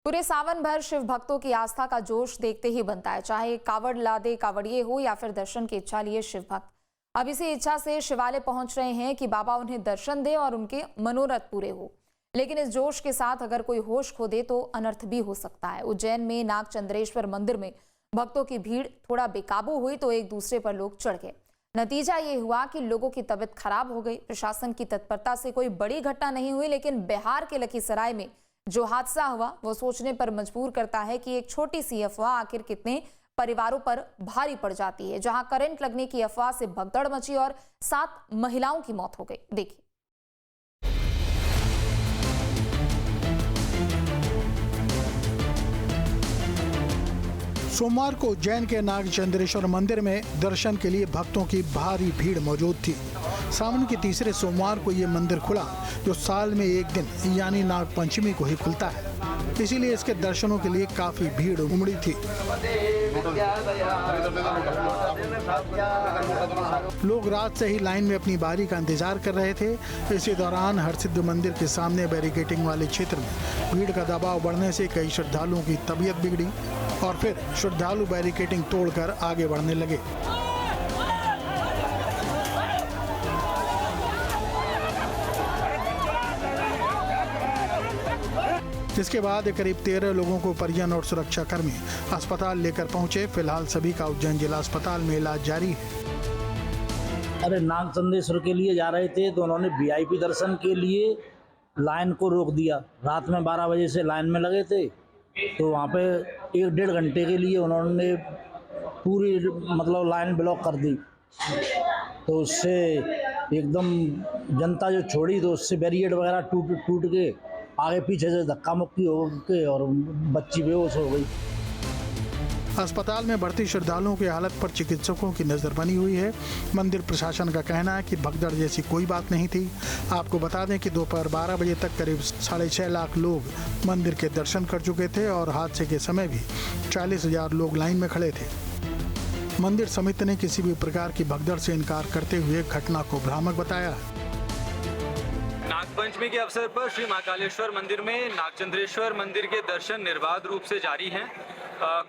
पूरे सावन भर शिव भक्तों की आस्था का जोश देखते ही बनता है, चाहे कावड़ लादे कावड़िए हो या फिर दर्शन की इच्छा लिए शिव भक्त। अब इसी इच्छा से शिवालय पहुंच रहे हैं कि बाबा उन्हें दर्शन दे और उनके मनोरथ पूरे हो। लेकिन इस जोश के साथ अगर कोई होश खो दे तो अनर्थ भी हो सकता है। उज्जैन में नागचंद्रेश्वर मंदिर में भक्तों की भीड़ थोड़ा बेकाबू हुई तो एक दूसरे पर लोग चढ़ गए। नतीजा ये हुआ कि लोगों की तबीयत खराब हो गई। प्रशासन की तत्परता से कोई बड़ी घटना नहीं हुई, लेकिन बिहार के लखीसराय में जो हादसा हुआ वो सोचने पर मजबूर करता है कि एक छोटी सी अफवाह आखिर कितने परिवारों पर भारी पड़ जाती है। जहां करंट लगने की अफवाह से भगदड़ मची और 7 महिलाओं की मौत हो गई। देखिए। सोमवार को उज्जैन के नागचंद्रेश्वर मंदिर में दर्शन के लिए भक्तों की भारी भीड़ मौजूद थी। सावन के तीसरे सोमवार को ये मंदिर खुला, जो साल में एक दिन यानी नागपंचमी को ही खुलता है। इसीलिए इसके दर्शनों के लिए काफी भीड़ उमड़ी थी। लोग रात से ही लाइन में अपनी बारी का इंतजार कर रहे थे। इसी दौरान हरसिद्ध मंदिर के सामने बैरिकेडिंग वाले क्षेत्र में भीड़ का दबाव बढ़ने से कई श्रद्धालुओं की तबीयत बिगड़ी और फिर श्रद्धालु बैरिकेडिंग तोड़कर आगे बढ़ने लगे। जिसके बाद करीब 13 लोगों को परिजन और सुरक्षा कर्मी अस्पताल लेकर पहुंचे। फिलहाल सभी का उज्जैन जिला अस्पताल में इलाज जारी है। अरे नागचंद्रेश्वर के लिए जा रहे थे तो उन्होंने वीआईपी दर्शन के लिए लाइन को रोक दिया। रात में 12 बजे से लाइन में लगे थे तो वहाँ पे 1-1.5 घंटे के लिए उन्होंने पूरी लाइन ब्लॉक कर दी। तो उससे एकदम जनता जो छोड़ी तो उससे बैरिकेड वगैरह टूट के आगे पीछे से धक्का मुक्की हो के और बच्ची बेहोश हो गई। अस्पताल में भर्ती श्रद्धालुओं की हालत पर चिकित्सकों की नजर बनी हुई है। मंदिर प्रशासन का कहना है कि भगदड़ जैसी कोई बात नहीं थी। आपको बता दें कि दोपहर 12 बजे तक करीब 6.5 लाख लोग मंदिर के दर्शन कर चुके थे और हादसे के समय भी 40,000 लोग लाइन में खड़े थे। मंदिर समिति ने किसी भी प्रकार की भगदड़ से इनकार करते हुए घटना को भ्रामक बताया। नागपंचमी के अवसर पर श्री महाकालेश्वर मंदिर में नागचंद्रेश्वर मंदिर के दर्शन निर्बाध रूप से जारी हैं।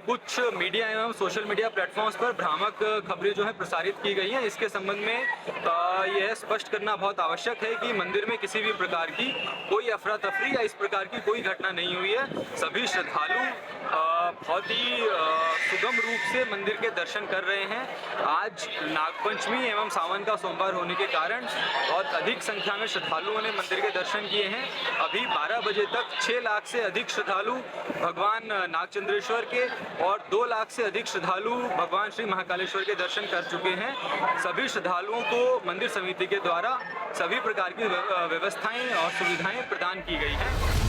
कुछ मीडिया एवं सोशल मीडिया प्लेटफॉर्म्स पर भ्रामक खबरें जो है प्रसारित की गई हैं। इसके संबंध में यह स्पष्ट करना बहुत आवश्यक है कि मंदिर में किसी भी प्रकार की कोई अफरा तफरी या इस प्रकार की कोई घटना नहीं हुई है। सभी श्रद्धालु बहुत ही सुगम रूप से मंदिर के दर्शन कर रहे हैं। आज नागपंचमी एवं सावन का सोमवार होने के कारण बहुत अधिक संख्या में श्रद्धालुओं ने मंदिर के दर्शन किए हैं। अभी 12 बजे तक 6 लाख से अधिक श्रद्धालु भगवान नागचंद्रेश्वर के और 2 लाख से अधिक श्रद्धालु भगवान श्री महाकालेश्वर के दर्शन कर चुके हैं। सभी श्रद्धालुओं को मंदिर समिति के द्वारा सभी प्रकार की व्यवस्थाएं और सुविधाएं प्रदान की गई हैं।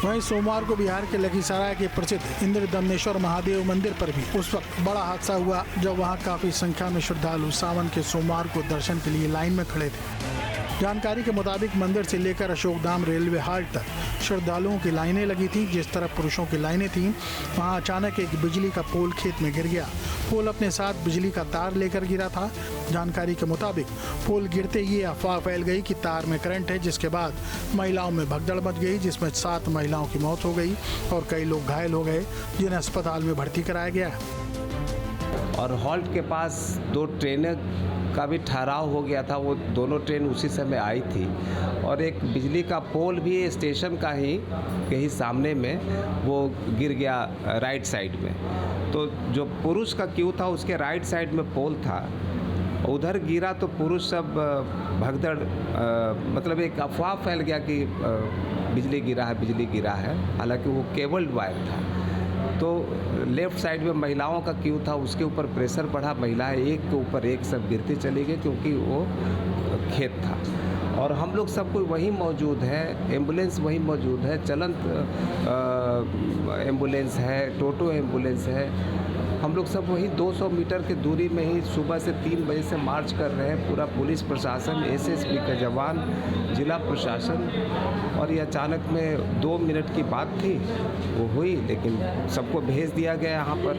वहीं सोमवार को बिहार के लखीसराय के प्रसिद्ध इंद्रदमनेश्वर महादेव मंदिर पर भी उस वक्त बड़ा हादसा हुआ जब वहां काफी संख्या में श्रद्धालु सावन के सोमवार को दर्शन के लिए लाइन में खड़े थे। जानकारी के मुताबिक मंदिर से लेकर अशोकधाम रेलवे हाल्ट तक श्रद्धालुओं की लाइनें लगी थी। जिस तरफ पुरुषों की लाइनें थीं, वहां अचानक एक बिजली का पोल खेत में गिर गया। पोल अपने साथ बिजली का तार लेकर गिरा था। जानकारी के मुताबिक पोल गिरते ही अफवाह फैल गई कि तार में करंट है, जिसके बाद महिलाओं में भगदड़ मच गई, जिसमें 7 महिलाओं की मौत हो गई और कई लोग घायल हो गए, जिन्हें अस्पताल में भर्ती कराया गया। और हॉल्ट के पास 2 ट्रेनें का भी ठहराव हो गया था। वो दोनों ट्रेन उसी समय आई थी और एक बिजली का पोल भी स्टेशन का ही कहीं सामने में वो गिर गया राइट साइड में। तो जो पुरुष का क्यू था उसके राइट साइड में पोल था, उधर गिरा तो पुरुष सब भगदड़ एक अफवाह फैल गया कि बिजली गिरा है। हालांकि वो केबल्ड वायर था। तो लेफ्ट साइड में महिलाओं का क्यू था, उसके ऊपर प्रेशर बढ़ा। महिलाएं एक के ऊपर एक सब गिरती चली गई क्योंकि वो खेत था। और हम लोग सब कोई वहीं मौजूद है, एम्बुलेंस वहीं मौजूद है, चलंत एम्बुलेंस है, टोटो एम्बुलेंस है। हम लोग सब वहीं 200 मीटर की दूरी में ही सुबह से 3 बजे से मार्च कर रहे हैं। पूरा पुलिस प्रशासन, एसएसपी के जवान, जिला प्रशासन। और ये अचानक में 2 मिनट की बात थी, वो हुई, लेकिन सबको भेज दिया गया यहाँ पर।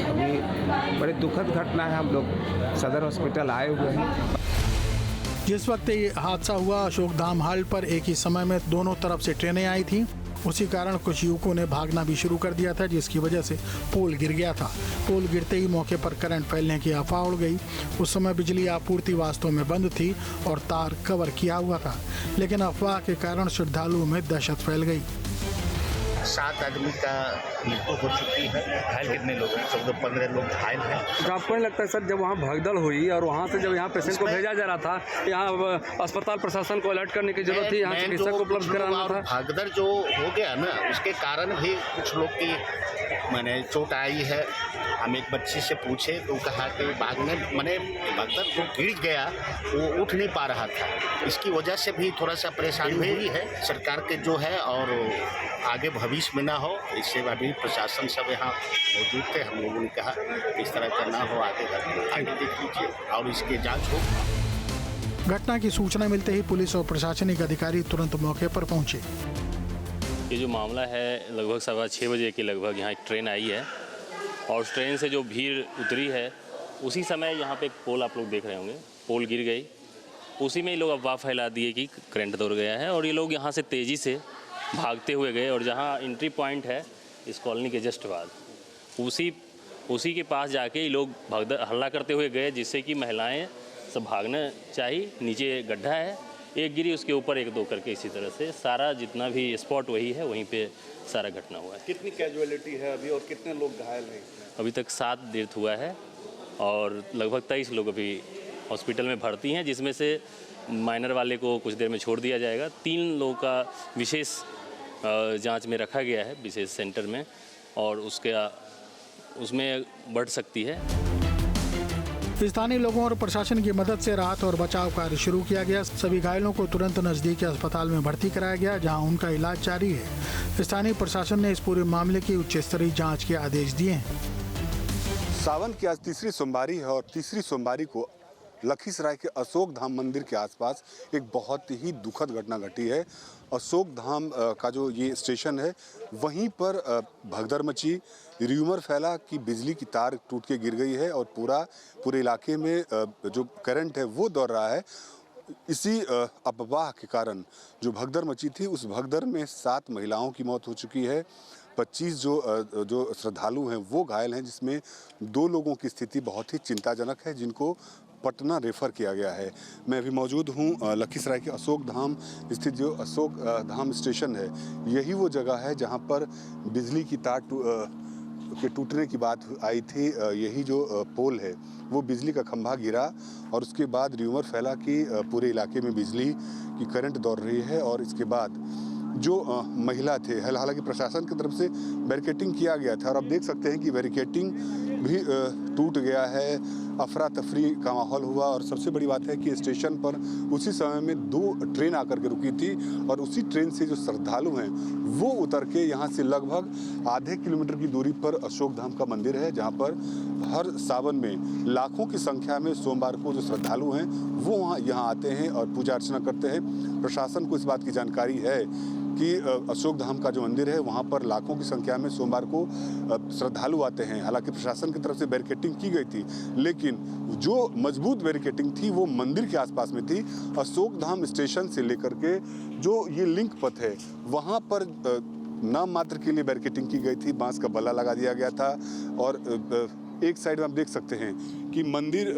अभी बड़ी दुखद घटना है। हम लोग सदर हॉस्पिटल आए हुए हैं। जिस वक्त ये हादसा हुआ, अशोकधाम हाल्ट पर एक ही समय में दोनों तरफ से ट्रेनें आई थीं। उसी कारण कुछ युवकों ने भागना भी शुरू कर दिया था, जिसकी वजह से पोल गिर गया था। पोल गिरते ही मौके पर करंट फैलने की अफवाह उड़ गई। उस समय बिजली आपूर्ति वास्तव में बंद थी और तार कवर किया हुआ था, लेकिन अफवाह के कारण श्रद्धालुओं में दहशत फैल गई। 7 आदमी का मृत्यु हो चुकी है। घायल कितने लोग हैं? 14-15 लोग घायल हैं। तो आपको नहीं लगता है सर, जब वहाँ भगदड़ हुई और वहाँ से जब यहाँ पेशेंट को भेजा जा रहा था, यहाँ अस्पताल प्रशासन को अलर्ट करने की जरूरत थी, यहाँ चिकित्सक को उपलब्ध कराना था। भगदड़ जो हो गया ना, उसके कारण भी कुछ लोग की मैंने चोट आई है। हम एक बच्ची से पूछे तो कहा कि बाग में मैंने भगदड़ जो गिर गया वो उठ नहीं पा रहा था, इसकी वजह से भी थोड़ा सा परेशानी हुई है। सरकार के जो है और आगे भविष्य में ना हो, इससे अभी प्रशासन सब यहाँ मौजूद थे। हम लोगों ने कहा इस तरह का ना हो, आगे देख लीजिए और इसकी जांच हो। घटना की सूचना मिलते ही पुलिस और प्रशासनिक अधिकारी तुरंत मौके पर पहुंचे। ये जो मामला है, लगभग 6:15 बजे के लगभग यहाँ एक ट्रेन आई है और उस ट्रेन से जो भीड़ उतरी है, उसी समय यहाँ पे एक पोल आप लोग देख रहे होंगे, पोल गिर गई। उसी में ये लोग अफवाह फैला दिए कि करंट दौड़ गया है और ये लोग यहाँ से तेज़ी से भागते हुए गए और जहाँ एंट्री पॉइंट है इस कॉलोनी के जस्ट बाद, उसी के पास जाके ये लोग हल्ला करते हुए गए, जिससे कि महिलाएं सब भागना चाहिए। नीचे गड्ढा है, एक गिरी, उसके ऊपर एक दो करके इसी तरह से सारा जितना भी स्पॉट वही है, वहीं पे सारा घटना हुआ है। कितनी कैजुअलिटी है अभी और कितने लोग घायल हैं? अभी तक 7 डेथ हुआ है और लगभग 23 लोग अभी हॉस्पिटल में भर्ती हैं, जिसमें से माइनर वाले को कुछ देर में छोड़ दिया जाएगा। 3 लोगों का विशेष जांच में रखा गया है विशेष सेंटर में और उसमें बढ़ सकती है। स्थानीय लोगों और प्रशासन की मदद से राहत और बचाव कार्य शुरू किया गया। सभी घायलों को तुरंत नजदीकी अस्पताल में भर्ती कराया गया, जहां उनका इलाज जारी है। स्थानीय प्रशासन ने इस पूरे मामले की उच्च स्तरीय जांच के आदेश दिए हैं। सावन की आज तीसरी सोमवारी है और तीसरी सोमवारी को लखीसराय के अशोक धाम मंदिर के आसपास एक बहुत ही दुखद घटना घटी है। अशोक धाम का जो ये स्टेशन है, वहीं पर भगदड़ मची, र्यूमर फैला कि बिजली की तार टूट के गिर गई है और पूरे इलाके में जो करंट है वो दौड़ रहा है। इसी अफवाह के कारण जो भगदड़ मची थी, उस भगदड़ में 7 महिलाओं की मौत हो चुकी है। 25 जो श्रद्धालु हैं वो घायल हैं, जिसमें 2 लोगों की स्थिति बहुत ही चिंताजनक है, जिनको पटना रेफर किया गया है। मैं अभी मौजूद हूँ लखीसराय के अशोक धाम स्थित जो अशोक धाम स्टेशन है। यही वो जगह है जहाँ पर बिजली की तार के टूटने की बात आई थी। यही जो पोल है वो बिजली का खंभा गिरा और उसके बाद र्यूमर फैला कि पूरे इलाके में बिजली की करंट दौड़ रही है। और इसके बाद जो महिला थे, हालांकि प्रशासन की तरफ से बैरिकेटिंग किया गया था और आप देख सकते हैं कि बैरिकेटिंग भी टूट गया है। अफरा तफरी का माहौल हुआ और सबसे बड़ी बात है कि स्टेशन पर उसी समय में 2 ट्रेन आकर के रुकी थी और उसी ट्रेन से जो श्रद्धालु हैं वो उतर के यहाँ से लगभग आधे किलोमीटर की दूरी पर अशोक धाम का मंदिर है, जहाँ पर हर सावन में लाखों की संख्या में सोमवार को जो श्रद्धालु हैं वो यहाँ आते हैं और पूजा अर्चना करते हैं। प्रशासन को इस बात की जानकारी है कि अशोक धाम का जो मंदिर है वहाँ पर लाखों की संख्या में सोमवार को श्रद्धालु आते हैं। हालांकि प्रशासन की तरफ से बैरिकेटिंग की गई थी, लेकिन जो मजबूत बैरिकेटिंग थी वो मंदिर के आसपास में थी। अशोक धाम स्टेशन से लेकर के जो ये लिंक पथ है वहाँ पर नाम मात्र के लिए बैरिकेटिंग की गई थी, बांस का बल्ला लगा दिया गया था। और एक साइड में आप देख सकते हैं कि मंदिर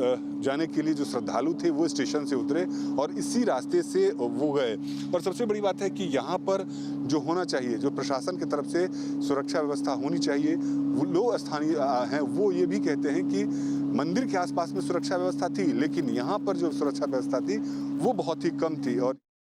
जाने के लिए जो श्रद्धालु थे वो स्टेशन से उतरे और इसी रास्ते से वो गए। और सबसे बड़ी बात है कि यहाँ पर जो होना चाहिए, जो प्रशासन की तरफ से सुरक्षा व्यवस्था होनी चाहिए, वो लोग स्थानीय हैं वो ये भी कहते हैं कि मंदिर के आसपास में सुरक्षा व्यवस्था थी, लेकिन यहाँ पर जो सुरक्षा व्यवस्था थी वो बहुत ही कम थी। और